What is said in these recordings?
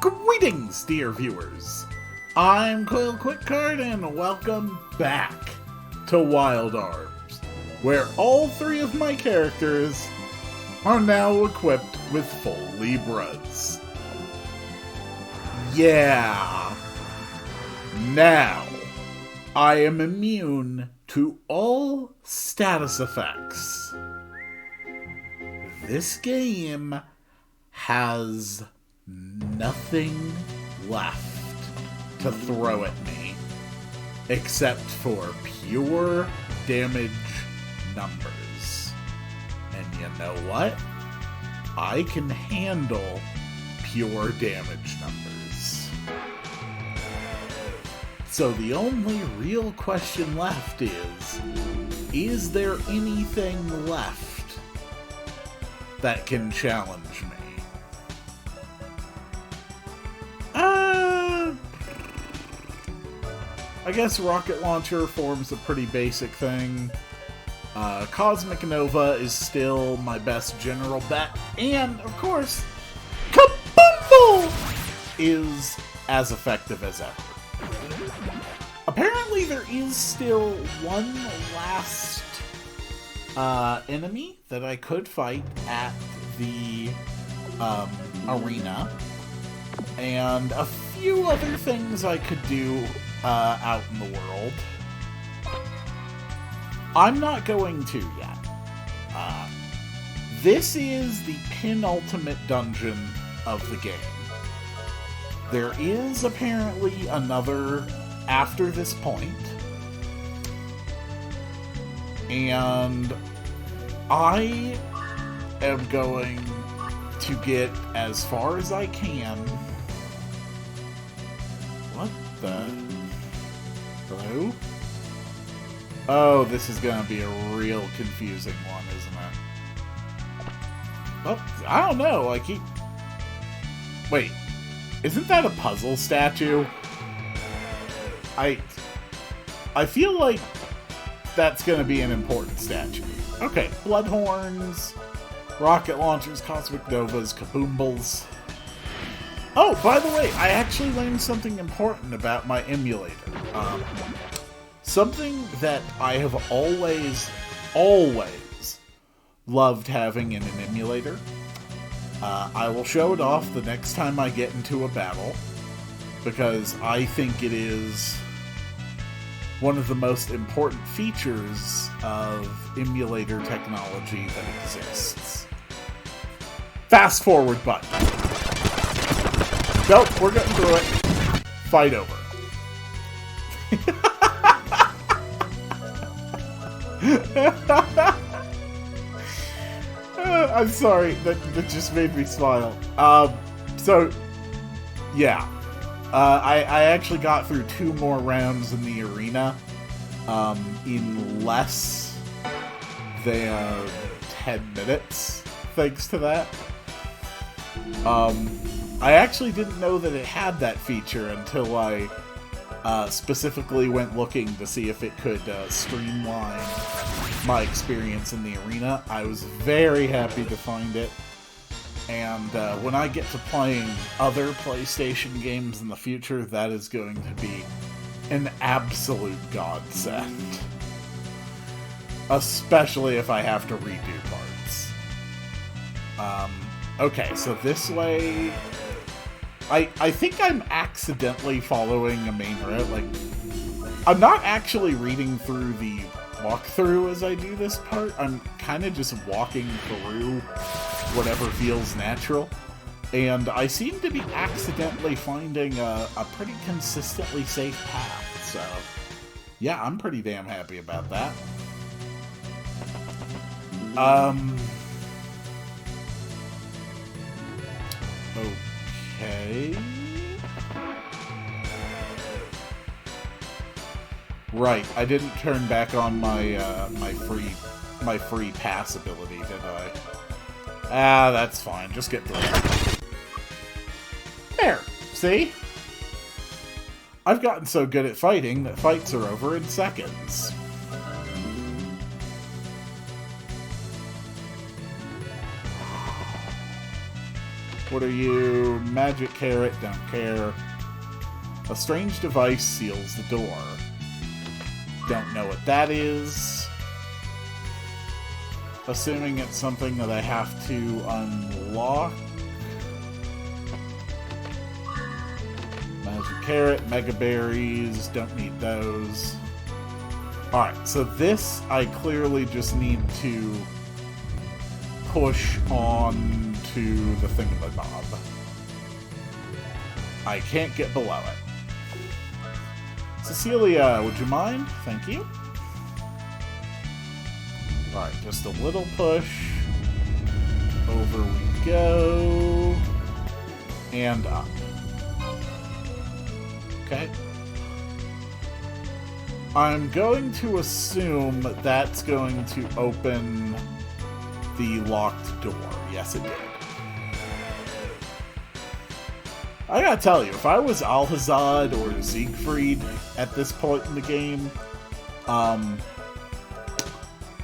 Greetings, dear viewers! I'm Quill and welcome back to Wild Arms, where all three of my characters are now equipped with full Libras. Yeah! Now, I am immune to all status effects. This game has nothing left to throw at me except for pure damage numbers. And you know what? I can handle pure damage numbers. So the only real question left is there anything left that can challenge me? I guess rocket launcher forms a pretty basic thing. Cosmic Nova is still my best general bet. And, of course, Kaboom is as effective as ever. Apparently there is still one last enemy that I could fight at the arena. And a few other things I could do out in the world. I'm not going to yet. This is the penultimate dungeon of the game. There is apparently another after this point. And I am going to get as far as I can. What the... Hello? Oh, this is gonna be a real confusing one, isn't it? Oh, I don't know, I keep... Wait, isn't that a puzzle statue? I feel like that's gonna be an important statue. Okay, Bloodhorns, Rocket Launchers, Cosmic Novas, Kaboombles. Oh, by the way, I actually learned something important about my emulator. Something that I have always loved having in an emulator. I will show it off the next time I get into a battle, because I think it is one of the most important features of emulator technology that exists. Fast forward button. Nope, we're getting through it. Fight over. I'm sorry, that just made me smile. So, yeah. I actually got through 2 more rounds in the arena in less than 10 minutes, thanks to that. I actually didn't know that it had that feature until I specifically went looking to see if it could streamline my experience in the arena. I was very happy to find it, and when I get to playing other PlayStation games in the future, that is going to be an absolute godsend. Especially if I have to redo parts. Okay, so this way... I think I'm accidentally following a main route. Like, I'm not actually reading through the walkthrough as I do this part. I'm kind of just walking through whatever feels natural. And I seem to be accidentally finding a pretty consistently safe path. So, yeah, I'm pretty damn happy about that. Okay. Right, I didn't turn back on my my free pass ability, did I? Ah, that's fine. Just get through it. There. See? I've gotten so good at fighting that fights are over in seconds. What are you? Magic carrot, don't care. A strange device seals the door. Don't know what that is. Assuming it's something that I have to unlock. Magic carrot, mega berries, don't need those. Alright, so this I clearly just need to push on to the thingamabob. I can't get below it. Cecilia, would you mind? Thank you. Alright, just a little push. Over we go. And up. Okay. I'm going to assume that's going to open the locked door. Yes, it did. I gotta tell you, if I was Alhazad or Siegfried at this point in the game,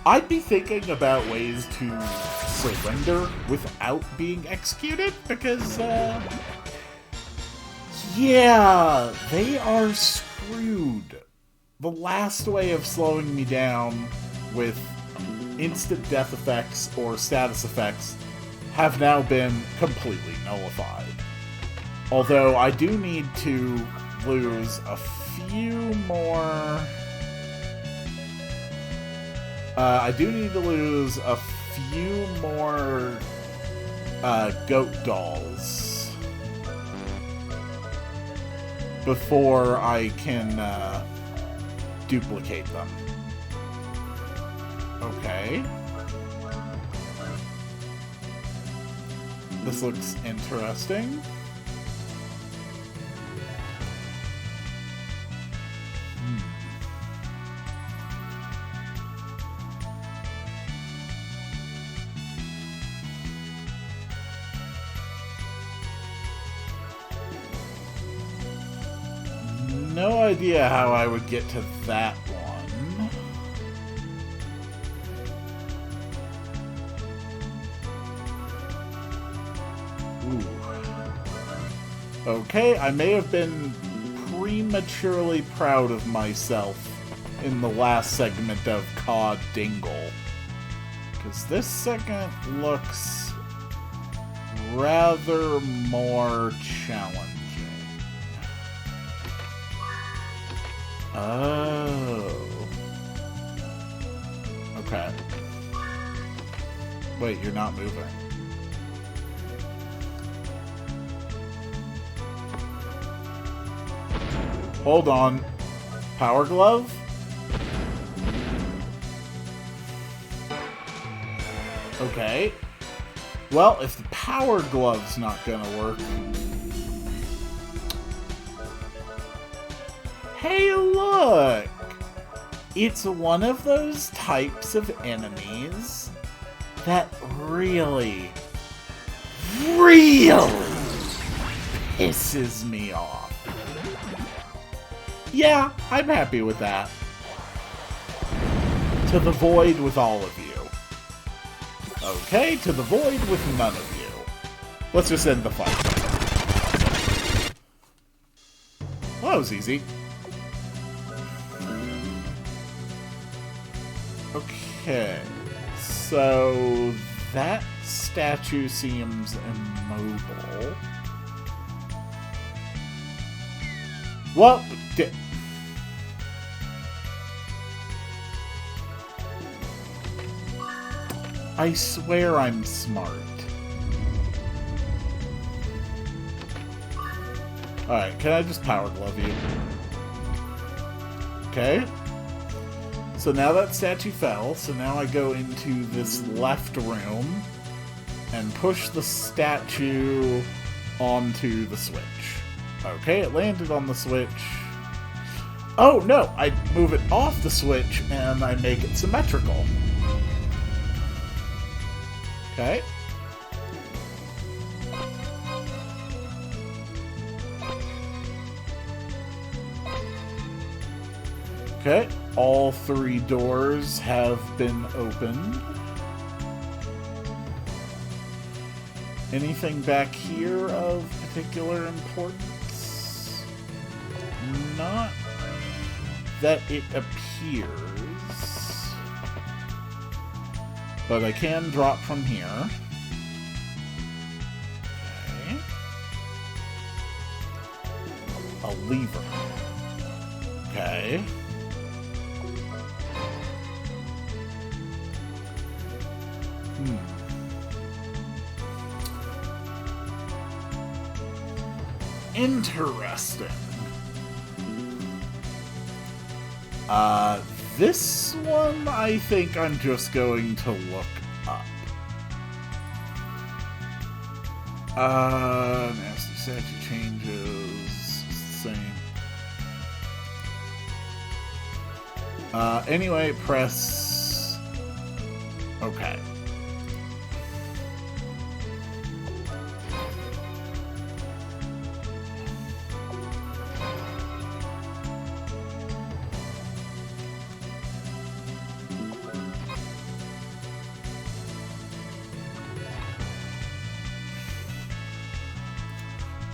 I'd be thinking about ways to surrender without being executed, because, yeah, they are screwed. The last way of slowing me down with instant death effects or status effects have now been completely nullified. Although I do need to lose a few more... I do need to lose a few more goat dolls before I can duplicate them. Okay. This looks interesting. No idea how I would get to that one. Ooh. Okay, I may have been prematurely proud of myself in the last segment of Cod Dingle. Because this second looks rather more challenging. Oh. Okay. Wait, you're not moving. Hold on. Power glove? Okay. Well, if the power glove's not gonna work... Hey, look! It's one of those types of enemies that really pisses me off. Yeah, I'm happy with that. To the void with all of you. Okay, to the void with none of you. Let's just end the fight. Well, that was easy. Okay, so that statue seems immobile. Well, I swear I'm smart. Alright, can I just power glove you? Okay. So now that statue fell, so now I go into this left room and push the statue onto the switch. Okay, it landed on the switch. Oh no, I move it off the switch and I make it symmetrical. Okay. Okay, all 3 doors have been opened. Anything back here of particular importance? Not that it appears. But I can drop from here. Okay. A lever. Okay. Interesting. This one I think I'm just going to look up. Nasty statue changes. Same. Anyway, press... Okay.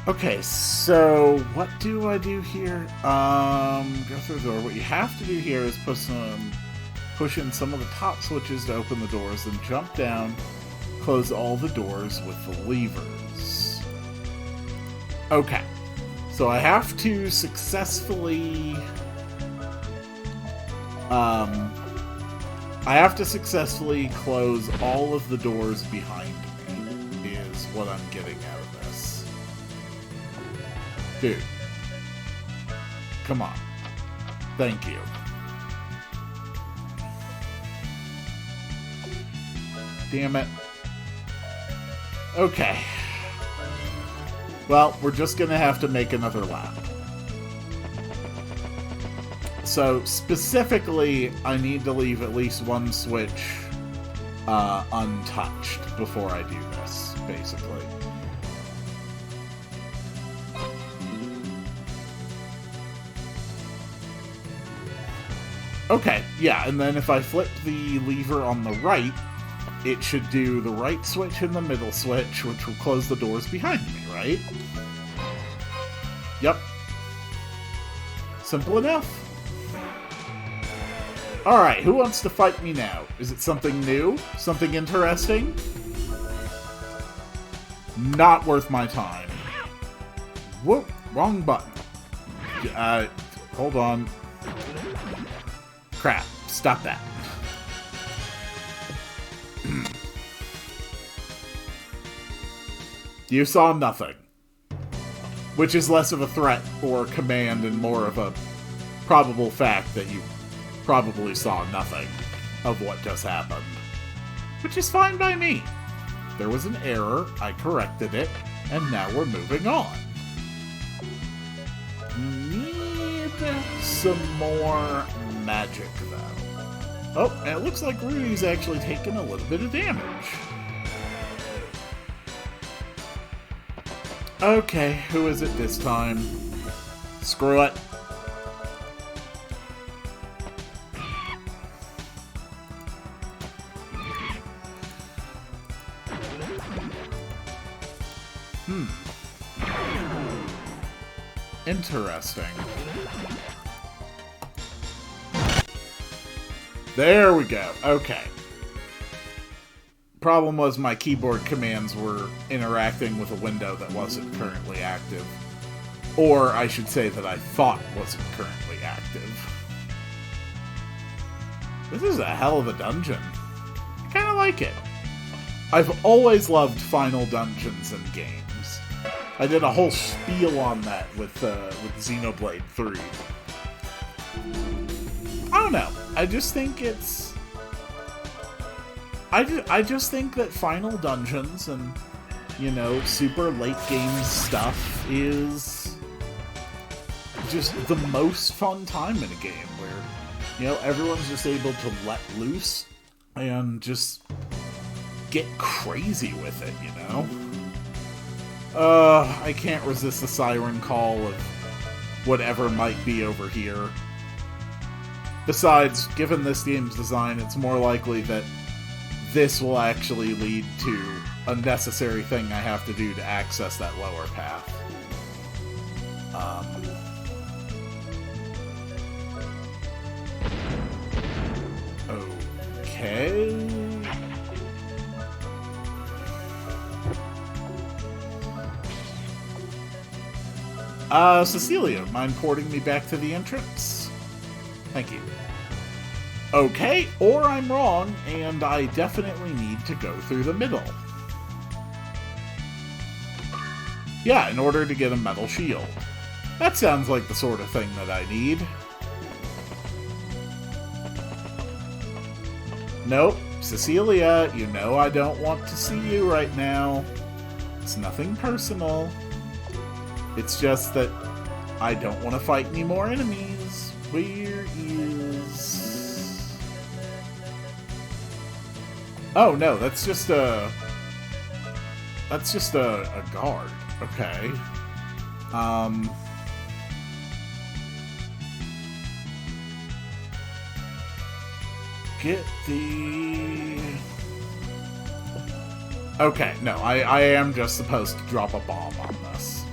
Okay, so what do I do here? Go through the door. What you have to do here is push in some of the top switches to open the doors, then jump down, close all the doors with the levers. Okay, so I have to successfully... close all of the doors behind me, is what I'm getting out of this. Dude. Come on. Thank you. Damn it. Okay. Well, we're just gonna have to make another lap. So, specifically, I need to leave at least one switch untouched before I do this, basically. Okay, yeah, and then if I flip the lever on the right, it should do the right switch and the middle switch, which will close the doors behind me, right? Yep. Simple enough. Alright, who wants to fight me now? Is it something new? Something interesting? Not worth my time. Whoop, wrong button. Hold on. Crap, stop that. You saw nothing. Which is less of a threat or command and more of a probable fact that you probably saw nothing of what just happened. Which is fine by me. There was an error, I corrected it, and now we're moving on. Need some more magic, though. Oh, and it looks like Rudy's actually taken a little bit of damage. Okay, who is it this time? Screw it. Interesting. There we go. Okay. Problem was my keyboard commands were interacting with a window that wasn't currently active. Or I should say that I thought wasn't currently active. This is a hell of a dungeon. I kind of like it. I've always loved final dungeons in games. I did a whole spiel on that with Xenoblade 3. I don't know. I just think it's... I just think that final dungeons and, you know, super late game stuff is just the most fun time in a game where, you know, everyone's just able to let loose and just get crazy with it, you know? I can't resist the siren call of whatever might be over here. Besides, given this game's design, it's more likely that this will actually lead to unnecessary thing I have to do to access that lower path. Okay. Cecilia, mind porting me back to the entrance? Thank you. Okay, or I'm wrong, and I definitely need to go through the middle. Yeah, in order to get a metal shield. That sounds like the sort of thing that I need. Nope, Cecilia, you know I don't want to see you right now. It's nothing personal. It's just that I don't want to fight any more enemies. Where is... Oh, no, that's just a... That's just a guard. Okay. Get the... Okay, no, I am just supposed to drop a bomb on this.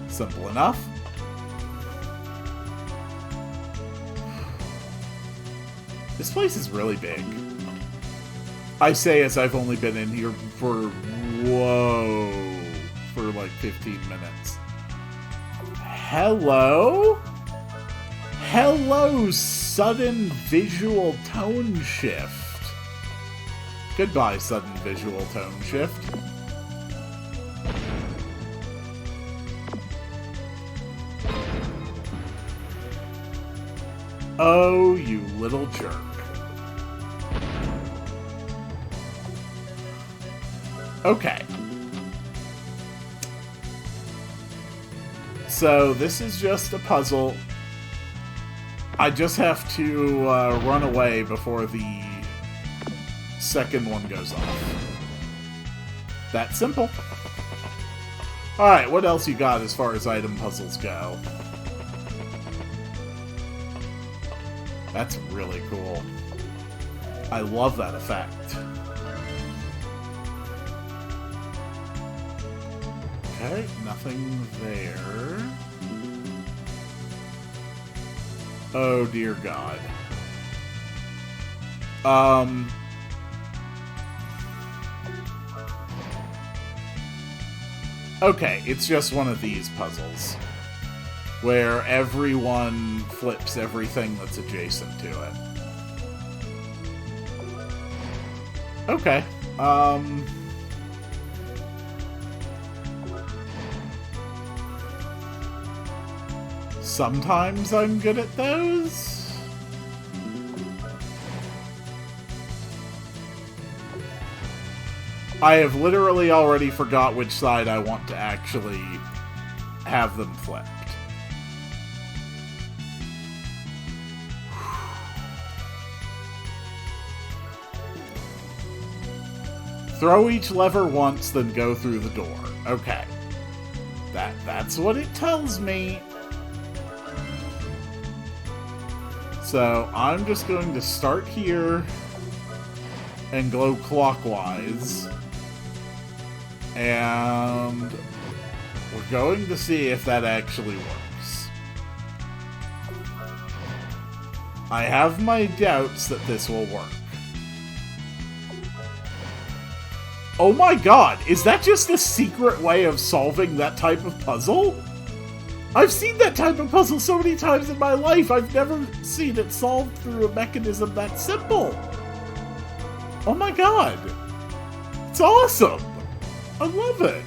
Simple enough. This place is really big. I say as I've only been in here for, for like 15 minutes. Hello? Hello, sudden visual tone shift. Goodbye, sudden visual tone shift. Oh, you little jerk. Okay. So, this is just a puzzle. I just have to run away before the second one goes off. That simple. Alright, what else you got as far as item puzzles go? That's really cool. I love that effect. Okay, nothing there. Oh dear God. Okay, it's just one of these puzzles. Where everyone flips everything that's adjacent to it. Okay. Sometimes I'm good at those. I have literally already forgot which side I want to actually have them flipped. Throw each lever once, then go through the door. Okay. That's what it tells me. So, I'm just going to start here and go clockwise. And we're going to see if that actually works. I have my doubts that this will work. Oh my god, is that just a secret way of solving that type of puzzle? I've seen that type of puzzle so many times in my life, I've never seen it solved through a mechanism that simple. Oh my god. It's awesome. I love it.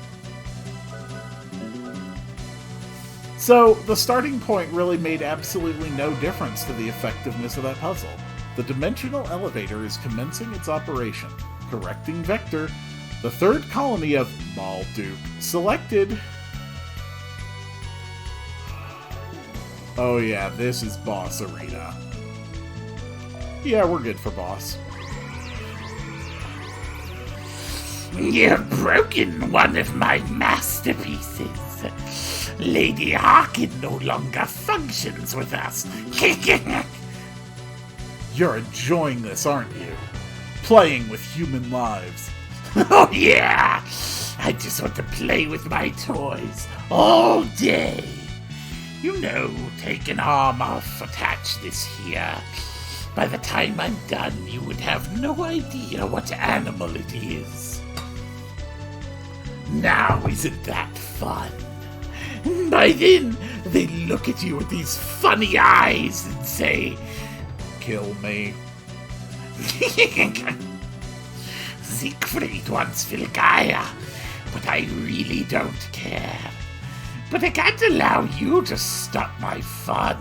So, the starting point really made absolutely no difference to the effectiveness of that puzzle. The dimensional elevator is commencing its operation. Correcting vector. The third colony of Malduke selected. Oh yeah, this is boss arena. Yeah, we're good for boss. You've broken one of my masterpieces. Lady Harkin no longer functions with us. You're enjoying this, aren't you? playing with human lives. Oh yeah! I just want to play with my toys all day. You know, take an arm off, attach this here. By the time I'm done, you would have no idea what animal it is. Now, isn't that fun? By then, they look at you with these funny eyes and say, Kill me. Siegfried wants Vilgaia, but I really don't care. But I can't allow you to stop my fun.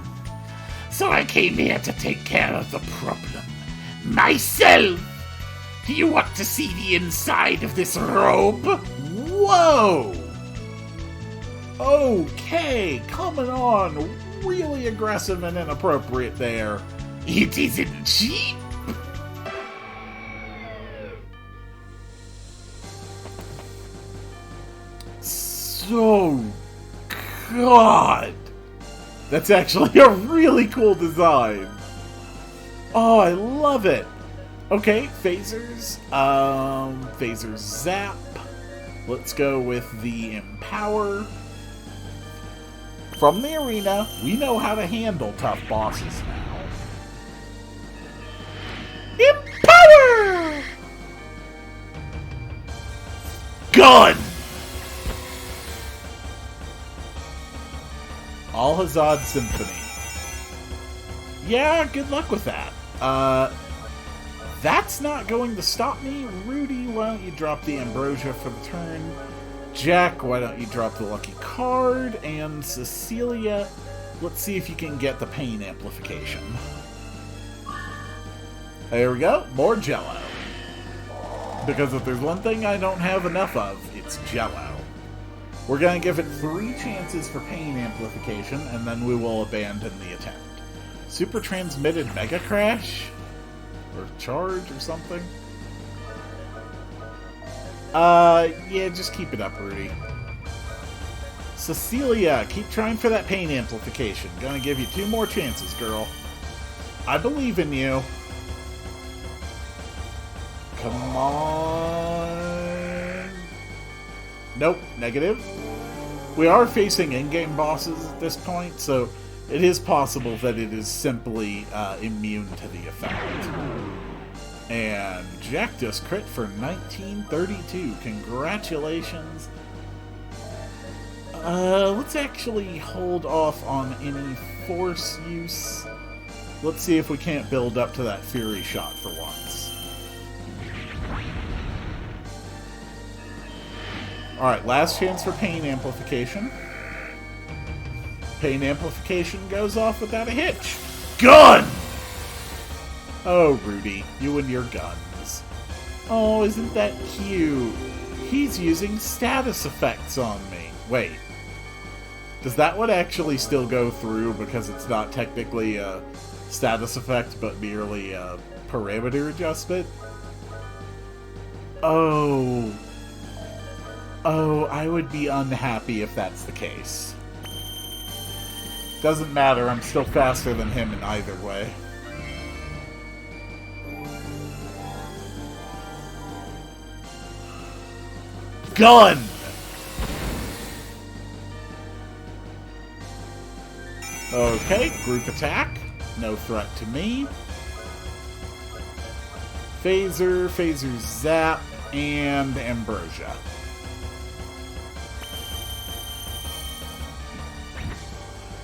So I came here to take care of the problem myself. Do you want to see the inside of this robe? Whoa! Okay, coming on. Really aggressive and inappropriate there. It isn't cheap. So, God, that's actually a really cool design. Oh, I love it. Okay, phasers. Phaser zap. Let's go with the empower. From the arena, we know how to handle tough bosses now. Empower! Gun! Alhazad Symphony. Yeah, good luck with that. That's not going to stop me. Rudy, why don't you drop the Ambrosia for the turn? Jack, why don't you drop the lucky card? And Cecilia, let's see if you can get the pain amplification. There we go, more Jello. Because if there's one thing I don't have enough of, it's Jello. We're going to give it 3 chances for pain amplification, and then we will abandon the attempt. Super transmitted Mega Crash? Or charge or something? Yeah, just keep it up, Rudy. Cecilia, keep trying for that pain amplification. Gonna give you 2 more chances, girl. I believe in you. Come on. Nope, negative. We are facing in-game bosses at this point, so it is possible that it is simply immune to the effect. And Jack just crit for 1932. Congratulations. Let's actually hold off on any force use. Let's see if we can't build up to that Fury shot for once. Alright, last chance for pain amplification. Pain amplification goes off without a hitch. Gun! Oh, Rudy, you and your guns. Oh, isn't that cute? He's using status effects on me. Wait. Does that one actually still go through because it's not technically a status effect, but merely a parameter adjustment? Oh. Oh, I would be unhappy if that's the case. Doesn't matter, I'm still faster than him in either way. Gun! Okay, group attack. No threat to me. Phaser, Phaser Zap, and Ambrosia.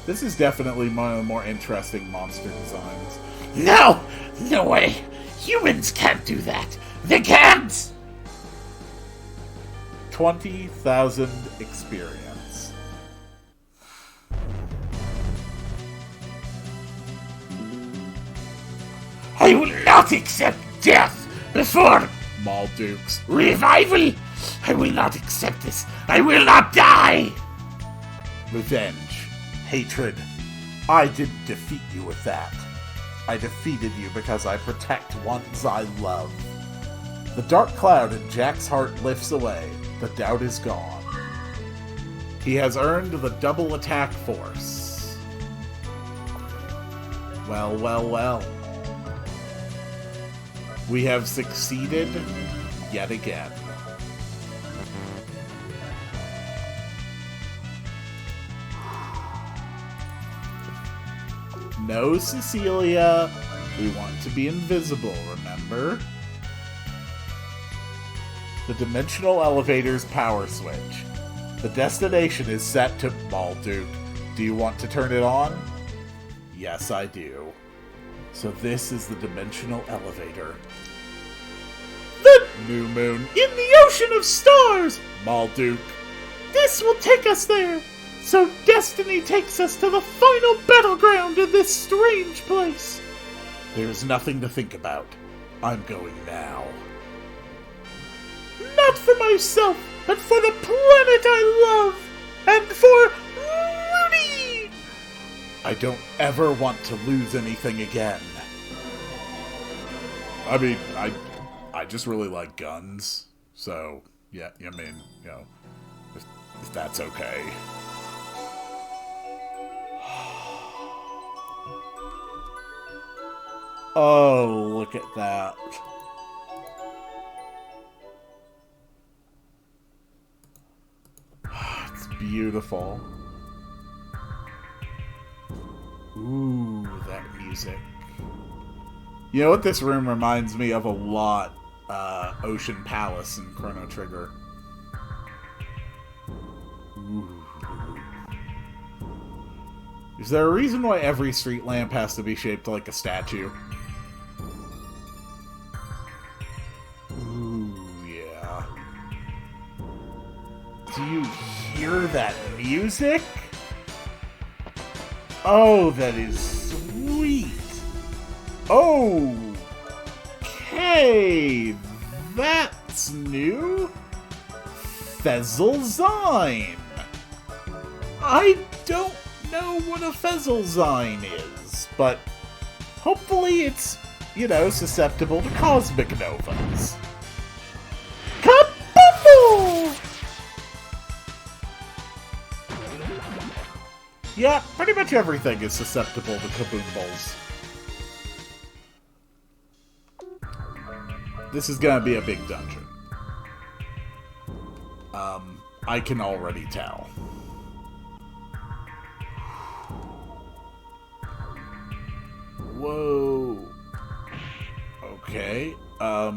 This is definitely one of the more interesting monster designs. No! No way! Humans can't do that! They can't! 20,000 experience. I will not accept death before Maldukes. revival! I will not accept this! I will not die! Revenge. Hatred. I didn't defeat you with that. I defeated you because I protect ones I love. The dark cloud in Jack's heart lifts away. The doubt is gone. He has earned the double attack force. Well, well, well. We have succeeded yet again. No, Cecilia. We want to be invisible, remember? The dimensional elevator's power switch. The destination is set to Balduke. Do you want to turn it on? Yes, I do. So this is the dimensional elevator. The new moon in the ocean of stars, Balduke. This will take us there. So destiny takes us to the final battleground of this strange place. There's nothing to think about. I'm going now. Not for myself, but for the planet I love, and for Rudy! I don't ever want to lose anything again. I mean, I just really like guns, so, yeah, I mean, you know, if that's okay. Oh, look at that. It's beautiful. Ooh, that music. You know what this room reminds me of a lot? Ocean Palace and Chrono Trigger. Ooh. Is there a reason why every street lamp has to be shaped like a statue? Ooh, yeah. Do you hear that music? Oh, that is sweet. Oh, okay. That's new. Fezzlezine. I don't know what a Fezzlezine is, but hopefully it's, you know, susceptible to cosmic novas. Kaboom! Yeah, pretty much everything is susceptible to kaboombles. This is gonna be a big dungeon. I can already tell. Whoa. Okay, I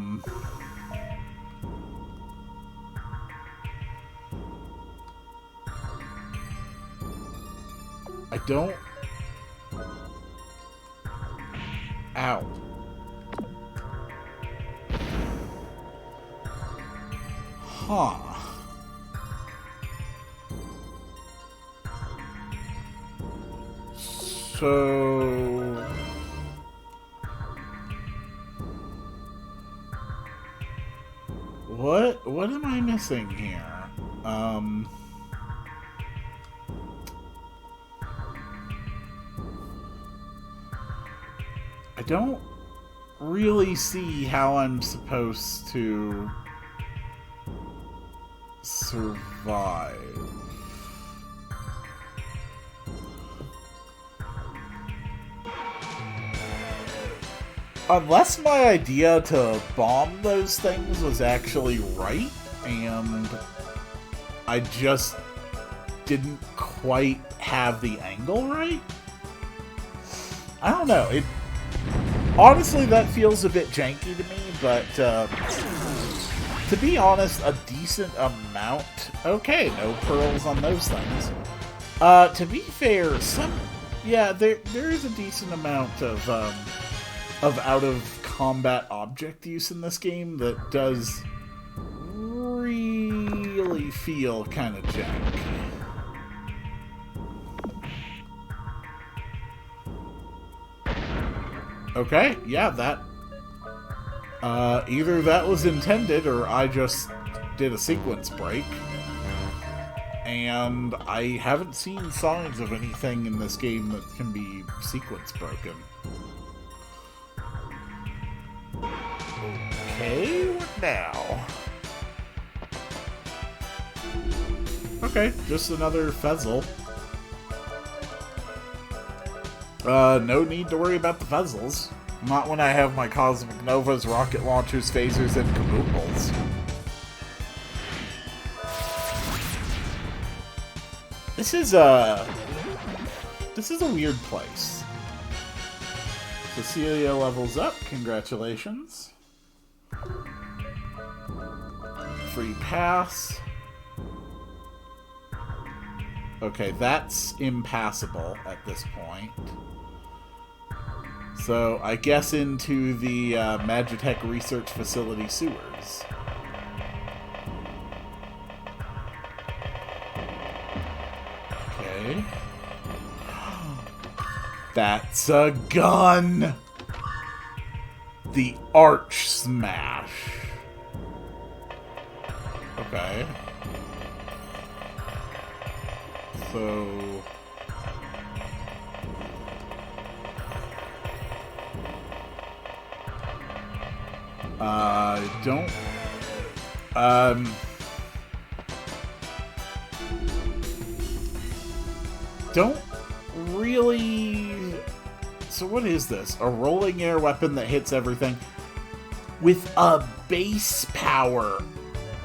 don't... Ow. Huh. So... What am I missing here? I don't really see how I'm supposed to survive. Unless my idea to bomb those things was actually right, and I just didn't quite have the angle right? I don't know. Honestly, that feels a bit janky to me, but to be honest, a decent amount. Okay, no pearls on those things. To be fair, there is a decent amount of out-of-combat object use in this game that does really feel kind of janky. Okay, yeah, that... either that was intended, or I just did a sequence break. And I haven't seen signs of anything in this game that can be sequence broken. Okay, what now? Okay, just another Fezzle. No need to worry about the Fezzles. Not when I have my Cosmic Novas, rocket launchers, phasers, and caboodles. This is a weird place. Cecilia levels up. Congratulations. Free pass. Okay, that's impassable at this point. So, I guess into the Magitech Research Facility sewers. Okay. That's a gun! The Arch Smash. Okay. So... don't really... So what is this? A rolling air weapon that hits everything with a base power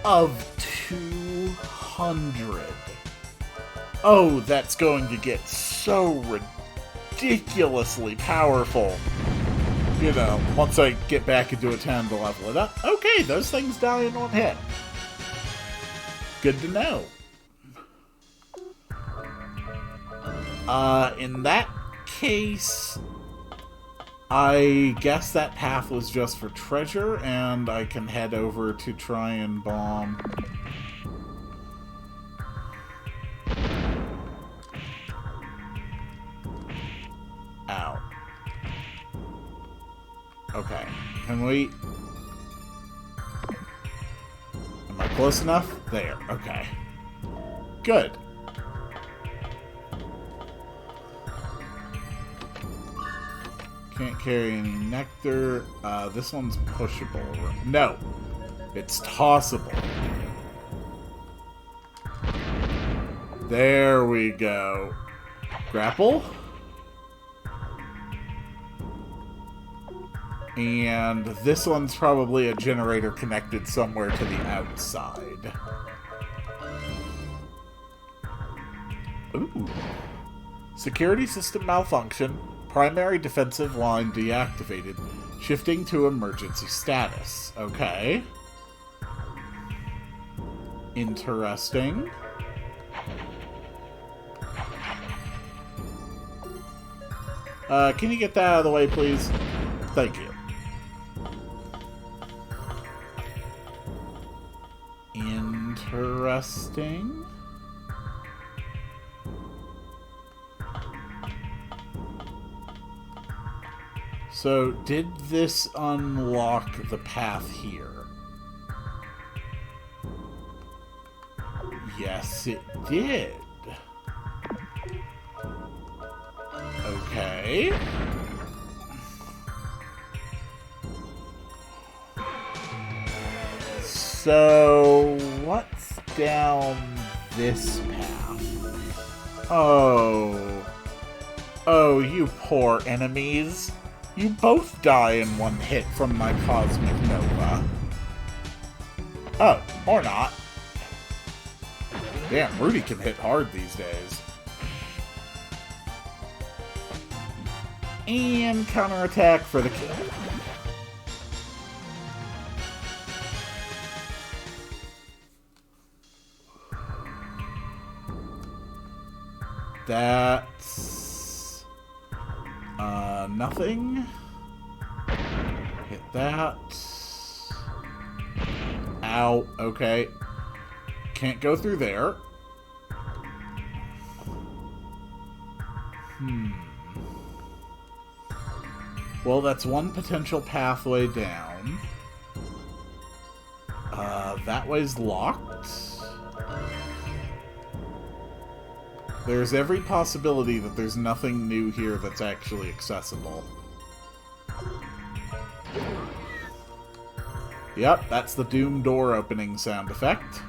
of 200. Oh, that's going to get so ridiculously powerful. You know, once I get back into a town to level it up. Okay, those things die in one hit. Good to know. In that case, I guess that path was just for treasure, and I can head over to try and bomb. Ow. Okay, can we... Am I close enough? There, okay. Good. Can't carry any nectar. This one's pushable. No! It's tossable. There we go. Grapple. And this one's probably a generator connected somewhere to the outside. Ooh. Security system malfunction. Primary defensive line deactivated. Shifting to emergency status. Okay. Interesting. Can you get that out of the way, please? Thank you. Interesting. So, did this unlock the path here? Yes, it did. Okay. So, what's down this path? Oh. Oh, you poor enemies. You both die in one hit from my Cosmic Nova. Oh, or not. Damn, Rudy can hit hard these days. And counterattack for the kill. That's... nothing. Hit that. Ow, okay. Can't go through there. Well, that's one potential pathway down. That way's locked. There's every possibility that there's nothing new here that's actually accessible. Yep, that's the Doom door opening sound effect.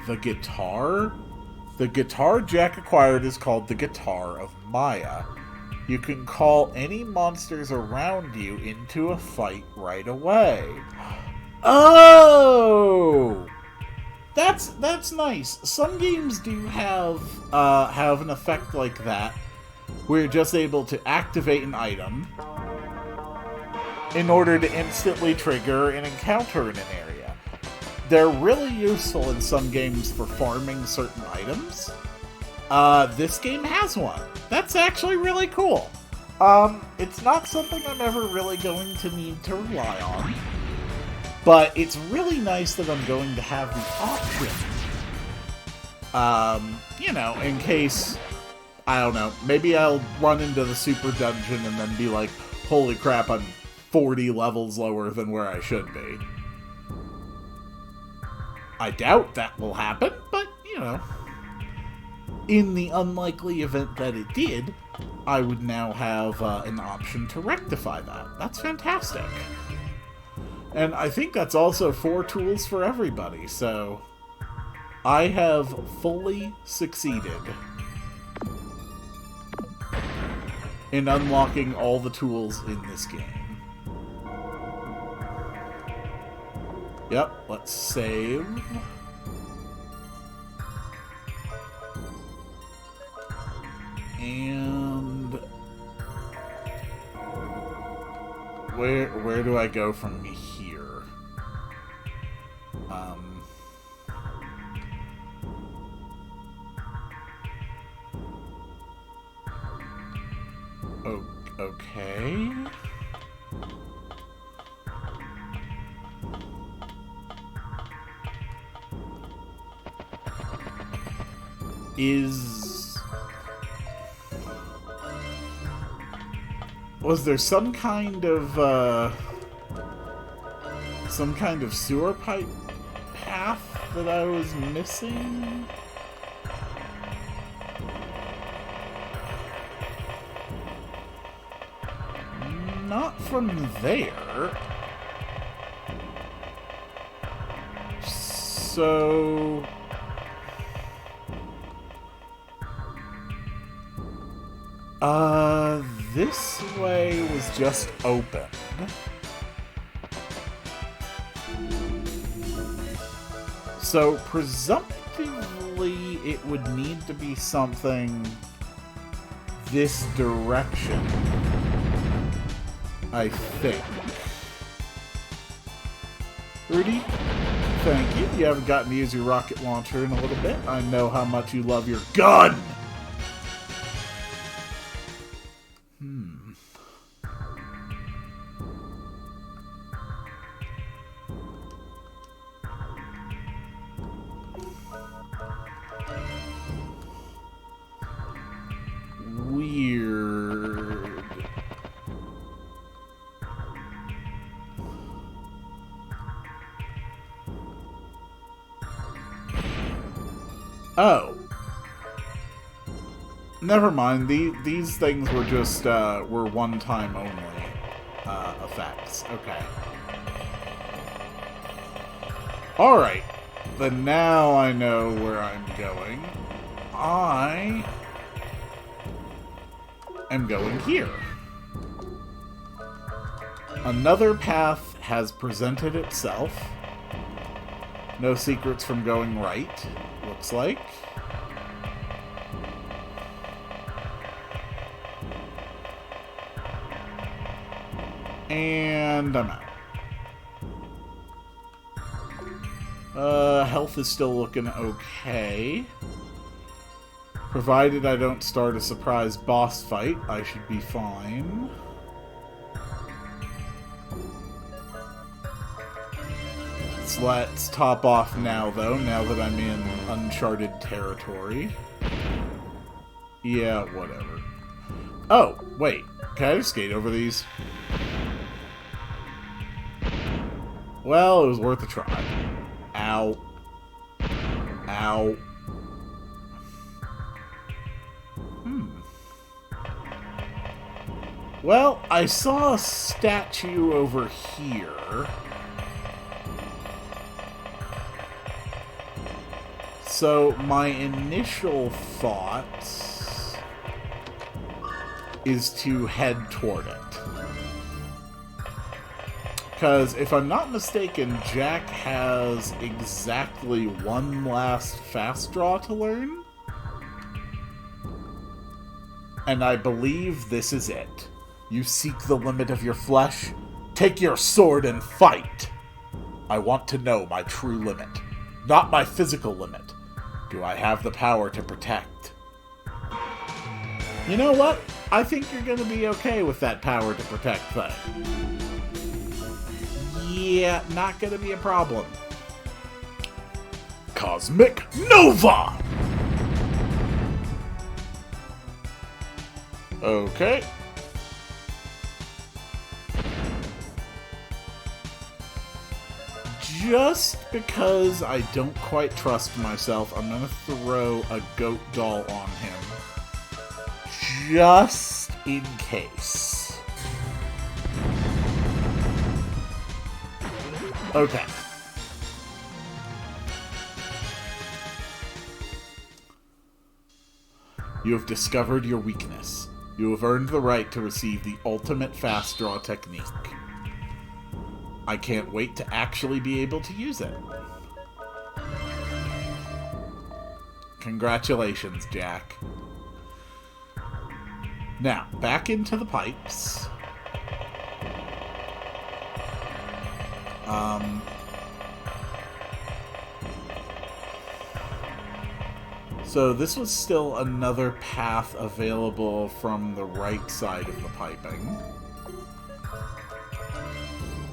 The guitar? The guitar Jack acquired is called the Guitar of Maya. You can call any monsters around you into a fight right away. Oh! That's nice. Some games do have an effect like that, where you're just able to activate an item in order to instantly trigger an encounter in an area. They're really useful in some games for farming certain items. This game has one. That's actually really cool. It's not something I'm ever really going to need to rely on, but it's really nice that I'm going to have the option. You know, in case, I don't know, maybe I'll run into the super dungeon and then be like, holy crap, I'm 40 levels lower than where I should be. I doubt that will happen, but, you know, in the unlikely event that it did, I would now have an option to rectify that. That's fantastic. And I think that's also 4 tools for everybody, so I have fully succeeded in unlocking all the tools in this game. Yep, let's save. And where do I go from here? Okay. Was there some kind of sewer pipe path that I was missing? Not from there. So this way was just open. So, presumptively, it would need to be something this direction, I think. Rudy, thank you. You haven't gotten to use your rocket launcher in a little bit. I know how much you love your gun! Weird. Oh. Never mind. These things were just, were one-time only, effects. Okay. Alright. Then now I know where I'm going. I am going here. Another path has presented itself. No secrets from going right, looks like. And I'm out. Health is still looking okay. Provided I don't start a surprise boss fight, I should be fine. So let's top off now, though, now that I'm in uncharted territory. Yeah, whatever. Oh, wait. Can I just skate over these? Well, it was worth a try. Ow. Ow. Well, I saw a statue over here. So my initial thought is to head toward it. Because if I'm not mistaken, Jack has exactly one last fast draw to learn. And I believe this is it. You seek the limit of your flesh? Take your sword and fight! I want to know my true limit, not my physical limit. Do I have the power to protect? You know what? I think you're going to be okay with that power to protect thing. Yeah, not going to be a problem. Cosmic Nova! Okay. Just because I don't quite trust myself, I'm going to throw a goat doll on him. Just in case. Okay. You have discovered your weakness. You have earned the right to receive the ultimate fast draw technique. I can't wait to actually be able to use it. Congratulations, Jack. Now, back into the pipes. So this was still another path available from the right side of the piping.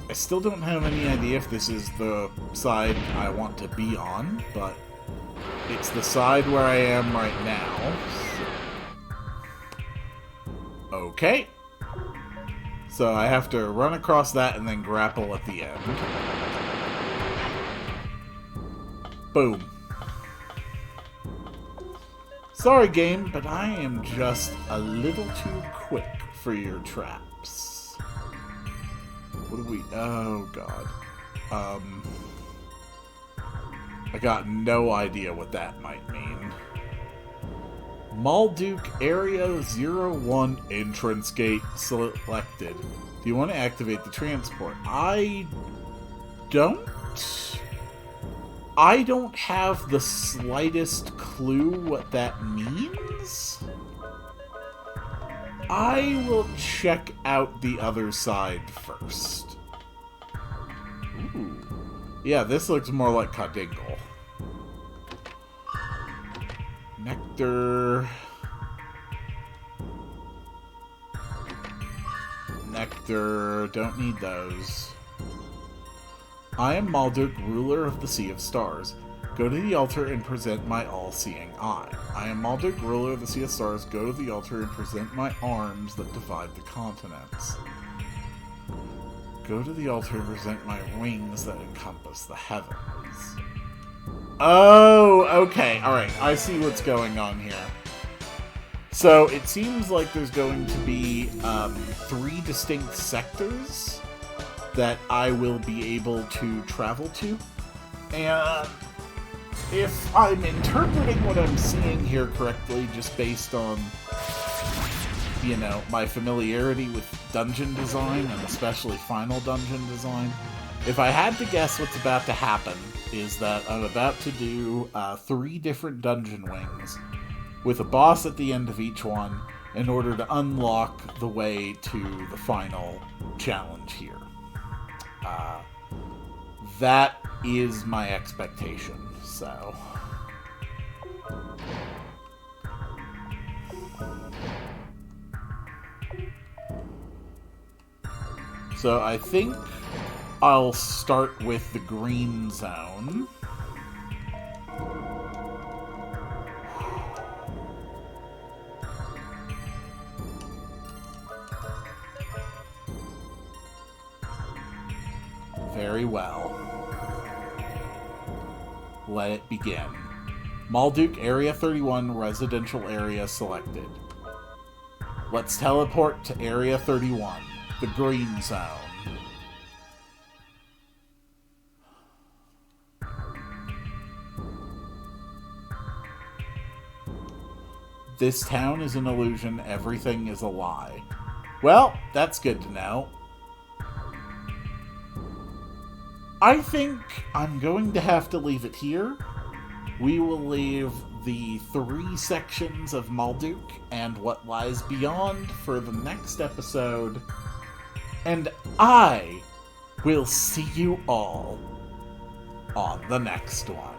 I still don't have any idea if this is the side I want to be on, but it's the side where I am right now. Okay. So I have to run across that and then grapple at the end. Boom. Sorry, game, but I am just a little too quick for your traps. What do we... Oh, God. I got no idea what that might mean. Malduk Area 01 entrance gate selected. Do you want to activate the transport? I don't have the slightest clue what that means. I will check out the other side first. Ooh. Yeah, this looks more like Kadingle. Nectar. Nectar. Don't need those. I am Malduk, ruler of the Sea of Stars. Go to the altar and present my all-seeing eye. I am Malduk, ruler of the Sea of Stars. Go to the altar and present my arms that divide the continents. Go to the altar and present my wings that encompass the heavens. Oh, okay. Alright, I see what's going on here. So, it seems like there's going to be 3 distinct sectors that I will be able to travel to. And if I'm interpreting what I'm seeing here correctly, just based on, you know, my familiarity with dungeon design, and especially final dungeon design, if I had to guess what's about to happen, is that I'm about to do 3 different dungeon wings, with a boss at the end of each one, in order to unlock the way to the final challenge here. That is my expectation, so... So I think I'll start with the green zone. Very well. Let it begin. Malduk Area 31 residential area selected. Let's teleport to Area 31, the green zone. This town is an illusion. Everything is a lie. Well, that's good to know. I think I'm going to have to leave it here. We will leave the 3 sections of Malduk and what lies beyond for the next episode. And I will see you all on the next one.